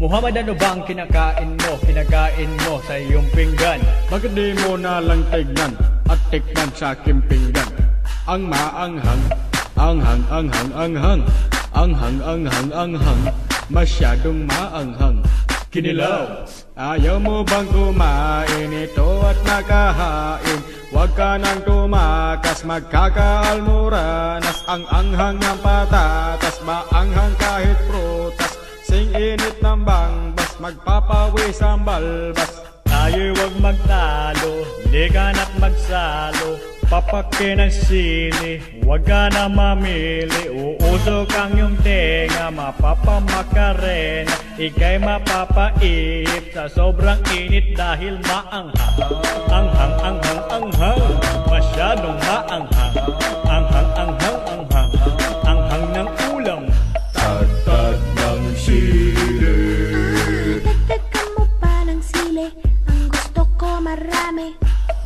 Muhammad, ano ba ang kinakain mo? Kinakain mo sa iyong pinggan. Bakit di mo na lang tignan at tikman sa aking pinggan? Ang maanghang, anghang, anghang, anghang, anghang, anghang, anghang, masyadong maanghang. Kinilaw. Ayaw mo bang kumain ito at nakahain? Huwag ka nang tumakas, magkakaalmoranas. Ang anghang ng patatas, maanghang kahit prutas. Sing init ng bangbas, magpapawis ang balbas. Tayo'y huwag magtalo, ligan at magsalo. Papakin ang sili, huwag ka na mamili. Uusok ang iyong tenga, mapapamakarena. Ika'y mapapaihip sa sobrang init dahil maanghang. Anghang, anghang, anghang, masyadong maanghang. Anghang, anghang, anghang, anghang ng ulam. Tatad ng sili. Dagdagan mo pa ng sili, ang gusto ko marami.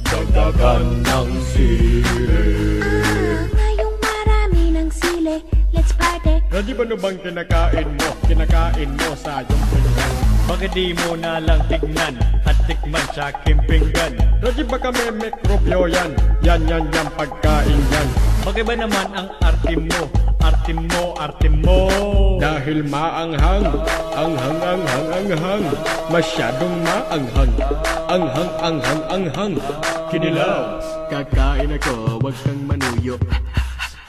Dagdagan ng sili. Ngayong marami ng sili, let's party. Ready ba na bang kinakain mo? Kinakain mo sa iyong pinggan. Bakit di mo na lang tignan at tikman sa aking pinggan? Ready ba kami mikrobyo yan? Yan, yan, yan, pagkain yan. Bakit ba naman ang arte mo? Arte mo, arte mo. Dahil maanghang, anghang, anghang, anghang, masyadong maanghang. Anghang, anghang, anghang, Kinilaw. Kakain ako, wag kang manuyo.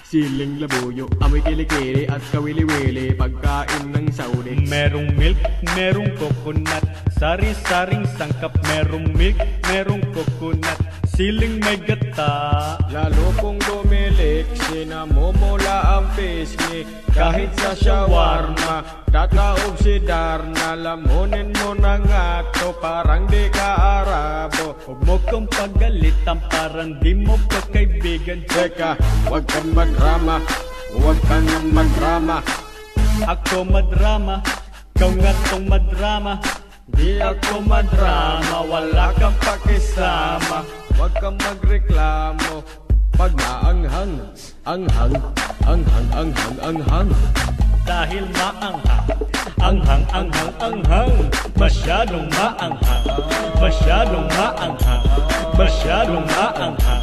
Siling labuyo, amoy kilikili at kawili-wili. Pagkain ng Saudi. Merong milk, merong coconut, sari-saring sangkap. Merong milk, merong coconut, siling may gata. Lalo kung dumilik, sinamumula ang pisngi. Kahit sa shawarma, tataob si Darna. Lamunin mo na nga to, parang di ka Arabo. Huwag mo kang pagalitan, parang di mo pa kaibigan. Teka, wag kang madrama, wag kang madrama. Ako madrama, ikaw nga tong madrama. Di ako madrama, wala kang pakisama. Wag kang magreklamo pag maanghang, anghang, anghang, anghang, anghang. Dahil maanghang, anghang, anghang, anghang, masyadong maanghang, masyadong maanghang, masyadong maanghang,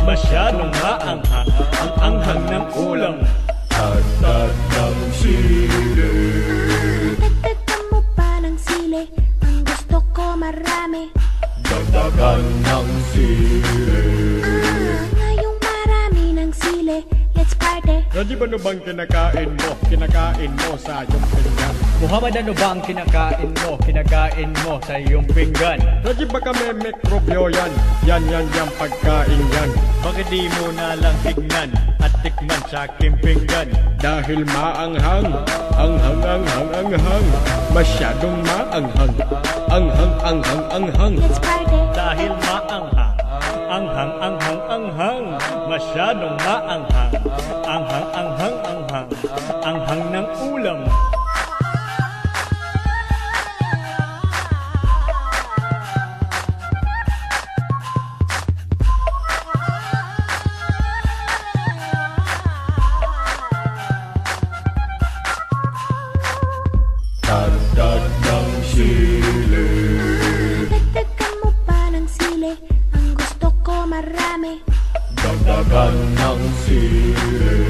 masyadong maanghang, ang anghang ng ulam. Tatad ng sili. Dagdagan mo pa ng sili, ang gusto ko marami. Dagdagan ng sili. Ngayong marami ng sili, let's party. Ready ba na bang kinakain mo? Kinakain mo sa iyong pinggan. Muhammad, ano ba ang kinakain mo? Kinakain mo sa iyong pinggan. Ready ba kami mikrobyo yan? Yan, yan, yan, pagkain yan. Bakit di mo na lang tignan at tikman sa aking pinggan? Dahil maanghang, anghang, anghang, anghang, masyadong maanghang. Anghang, anghang, anghang. Let's party. Dahil maanghang, anghang, anghang, anghang, masyadong maanghang. Anghang, anghang, anghang, anghang ng ulam. Tatad ng sili. Dagdagan mo pa ng sili, ang gusto ko marami. Dagdagan ng sili.